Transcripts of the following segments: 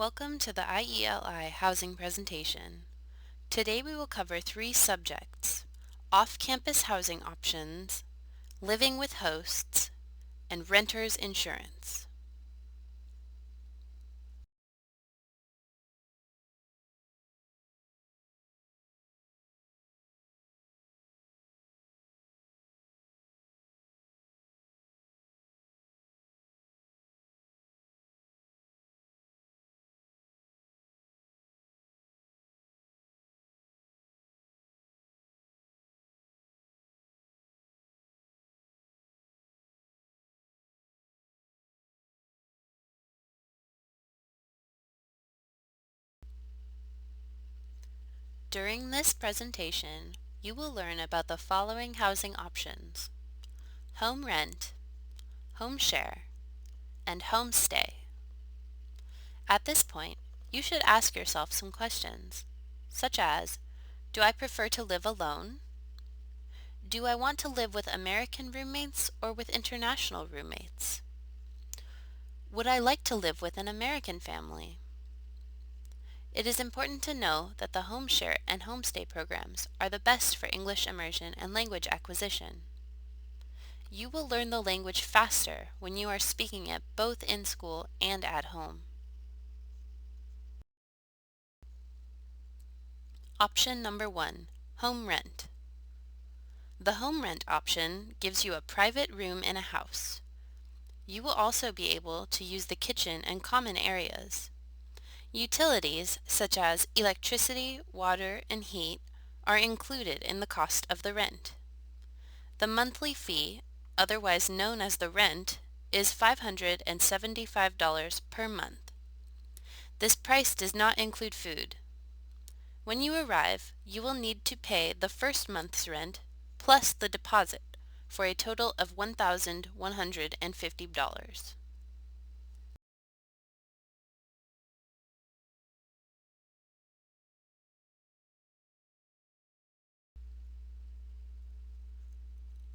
Welcome to the IELI housing presentation. Today we will cover three subjects: off-campus housing options, living with hosts, and renter's insurance. During this presentation, you will learn about the following housing options: home rent, home share, and homestay. At this point, you should ask yourself some questions, such as, do I prefer to live alone? Do I want to live with American roommates or with international roommates? Would I like to live with an American family? It is important to know that the home share and homestay programs are the best for English immersion and language acquisition. You will learn the language faster when you are speaking it both in school and at home. Option number 1, home rent. The home rent option gives you a private room in a house. You will also be able to use the kitchen and common areas. Utilities, such as electricity, water, and heat, are included in the cost of the rent. The monthly fee, otherwise known as the rent, is $575 per month. This price does not include food. When you arrive, you will need to pay the first month's rent plus the deposit for a total of $1,150.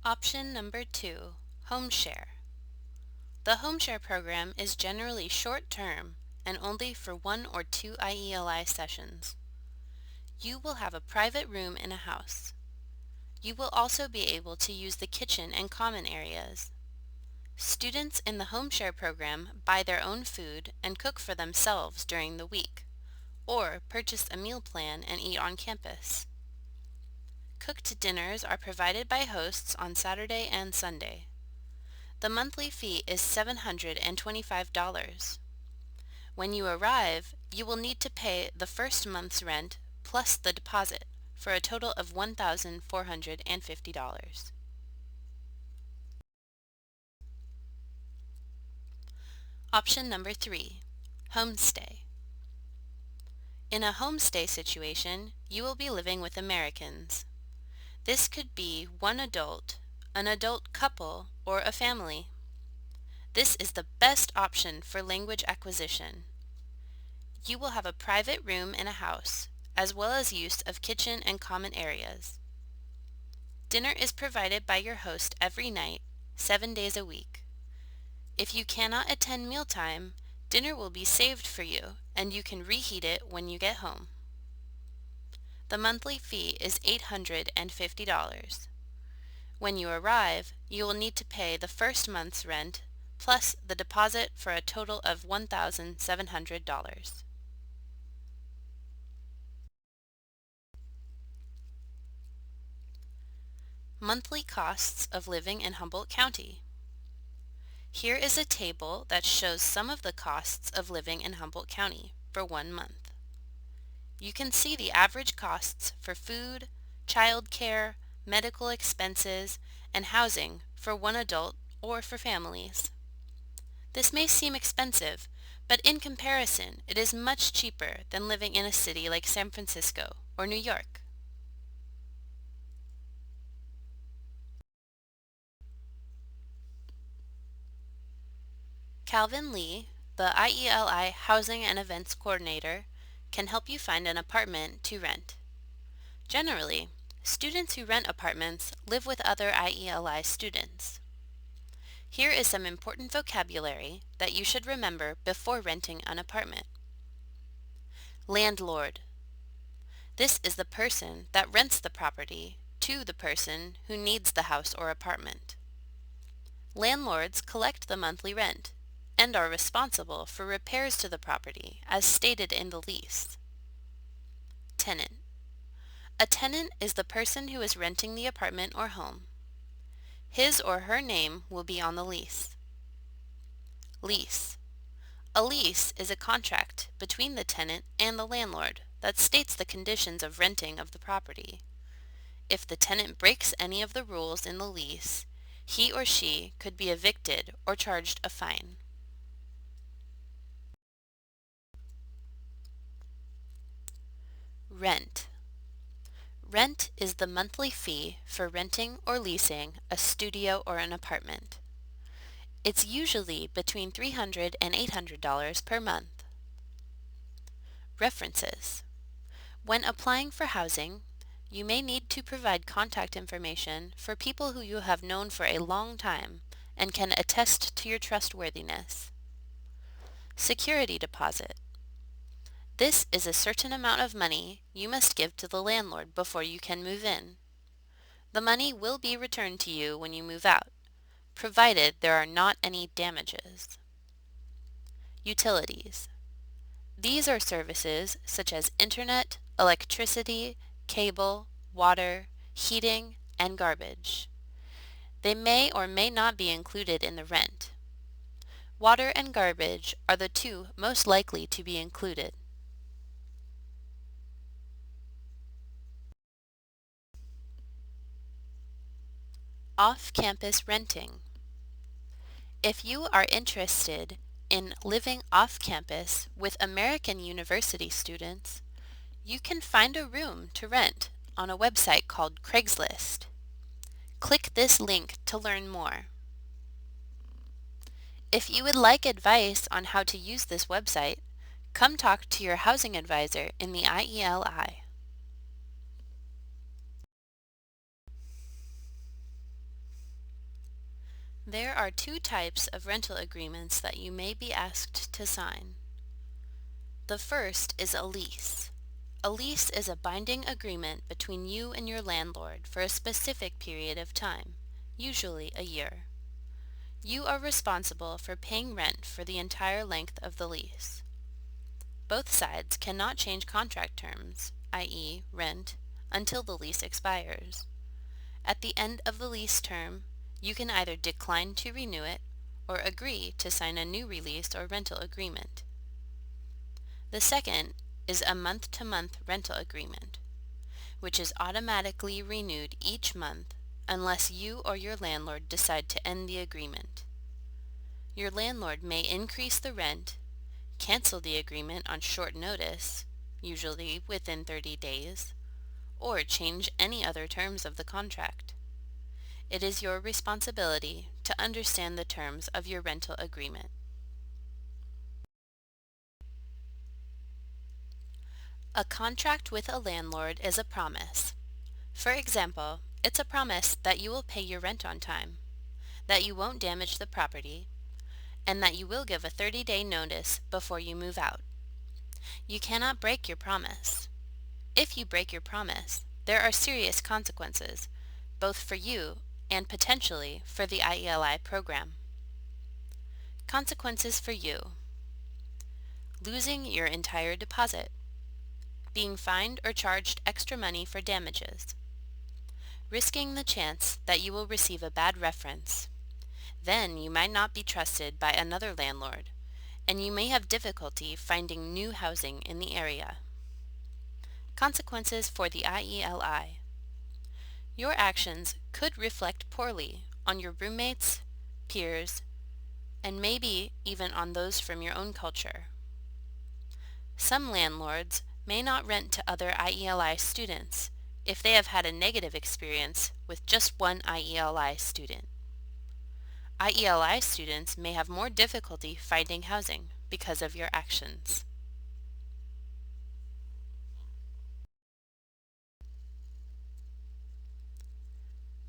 Option number 2, home share. The home share program is generally short-term and only for 1 or 2 IELI sessions. You will have a private room in a house. You will also be able to use the kitchen and common areas. Students in the home share program buy their own food and cook for themselves during the week, or purchase a meal plan and eat on campus. Cooked dinners are provided by hosts on Saturday and Sunday. The monthly fee is $725. When you arrive, you will need to pay the first month's rent plus the deposit for a total of $1,450. Option number 3, homestay. In a homestay situation, you will be living with Americans. This could be one adult, an adult couple, or a family. This is the best option for language acquisition. You will have a private room in a house, as well as use of kitchen and common areas. Dinner is provided by your host every night, 7 days a week. If you cannot attend mealtime, dinner will be saved for you and you can reheat it when you get home. The monthly fee is $850. When you arrive, you will need to pay the first month's rent plus the deposit for a total of $1,700. Monthly costs of living in Humboldt County. Here is a table that shows some of the costs of living in Humboldt County for 1 month. You can see the average costs for food, child care, medical expenses, and housing for one adult or for families. This may seem expensive, but in comparison, it is much cheaper than living in a city like San Francisco or New York. Calvin Lee, the IELI Housing and Events Coordinator, can help you find an apartment to rent. Generally, students who rent apartments live with other IELI students. Here is some important vocabulary that you should remember before renting an apartment. Landlord. This is the person that rents the property to the person who needs the house or apartment. Landlords collect the monthly rent and are responsible for repairs to the property as stated in the lease. Tenant. A tenant is the person who is renting the apartment or home. His or her name will be on the lease. Lease. A lease is a contract between the tenant and the landlord that states the conditions of renting of the property. If the tenant breaks any of the rules in the lease, he or she could be evicted or charged a fine. Rent. Rent is the monthly fee for renting or leasing a studio or an apartment. It's usually between $300 and $800 per month. References. When applying for housing, you may need to provide contact information for people who you have known for a long time and can attest to your trustworthiness. Security deposit. This is a certain amount of money you must give to the landlord before you can move in. The money will be returned to you when you move out, provided there are not any damages. Utilities. These are services such as internet, electricity, cable, water, heating, and garbage. They may or may not be included in the rent. Water and garbage are the two most likely to be included. Off-campus renting. If you are interested in living off-campus with American University students, you can find a room to rent on a website called Craigslist. Click this link to learn more. If you would like advice on how to use this website, come talk to your housing advisor in the IELI. There are two types of rental agreements that you may be asked to sign. The first is a lease. A lease is a binding agreement between you and your landlord for a specific period of time, usually a year. You are responsible for paying rent for the entire length of the lease. Both sides cannot change contract terms, i.e., rent, until the lease expires. At the end of the lease term, you can either decline to renew it or agree to sign a new release or rental agreement. The second is a month-to-month rental agreement, which is automatically renewed each month unless you or your landlord decide to end the agreement. Your landlord may increase the rent, cancel the agreement on short notice, usually within 30 days, or change any other terms of the contract. It is your responsibility to understand the terms of your rental agreement. A contract with a landlord is a promise. For example, it's a promise that you will pay your rent on time, that you won't damage the property, and that you will give a 30-day notice before you move out. You cannot break your promise. If you break your promise, there are serious consequences, both for you and potentially for the IELI program. Consequences for you: losing your entire deposit, being fined or charged extra money for damages, risking the chance that you will receive a bad reference. Then you might not be trusted by another landlord, and you may have difficulty finding new housing in the area. Consequences for the IELI: your actions could reflect poorly on your roommates, peers, and maybe even on those from your own culture. Some landlords may not rent to other IELI students if they have had a negative experience with just one IELI student. IELI students may have more difficulty finding housing because of your actions.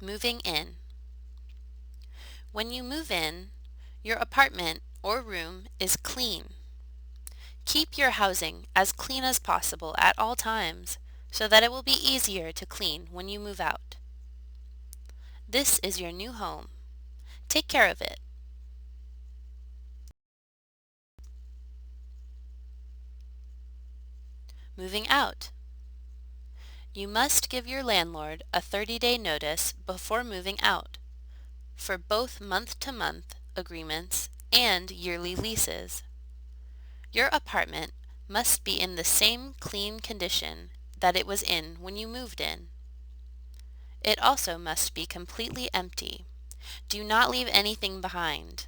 Moving in. When you move in, your apartment or room is clean. Keep your housing as clean as possible at all times so that it will be easier to clean when you move out. This is your new home. Take care of it. Moving out. You must give your landlord a 30-day notice before moving out for both month-to-month agreements and yearly leases. Your apartment must be in the same clean condition that it was in when you moved in. It also must be completely empty. Do not leave anything behind.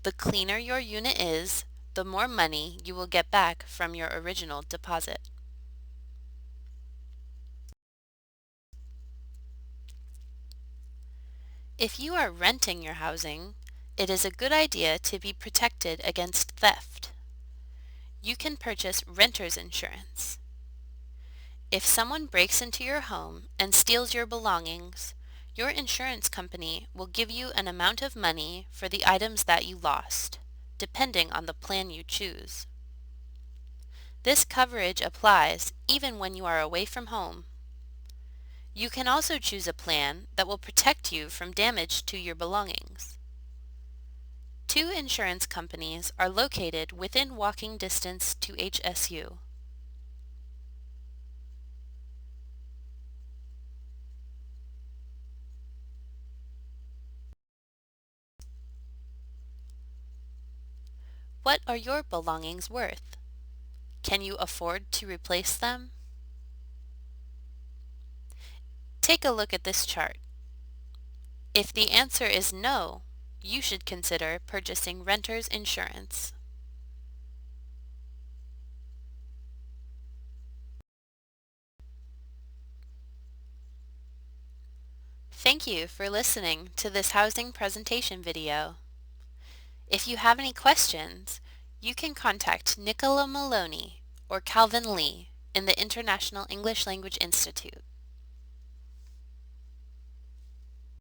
The cleaner your unit is, the more money you will get back from your original deposit. If you are renting your housing, it is a good idea to be protected against theft. You can purchase renter's insurance. If someone breaks into your home and steals your belongings, your insurance company will give you an amount of money for the items that you lost, depending on the plan you choose. This coverage applies even when you are away from home. You can also choose a plan that will protect you from damage to your belongings. 2 insurance companies are located within walking distance to HSU. What are your belongings worth? Can you afford to replace them? Take a look at this chart. If the answer is no, you should consider purchasing renter's insurance. Thank you for listening to this housing presentation video. If you have any questions, you can contact Nicola Maloney or Calvin Lee in the International English Language Institute.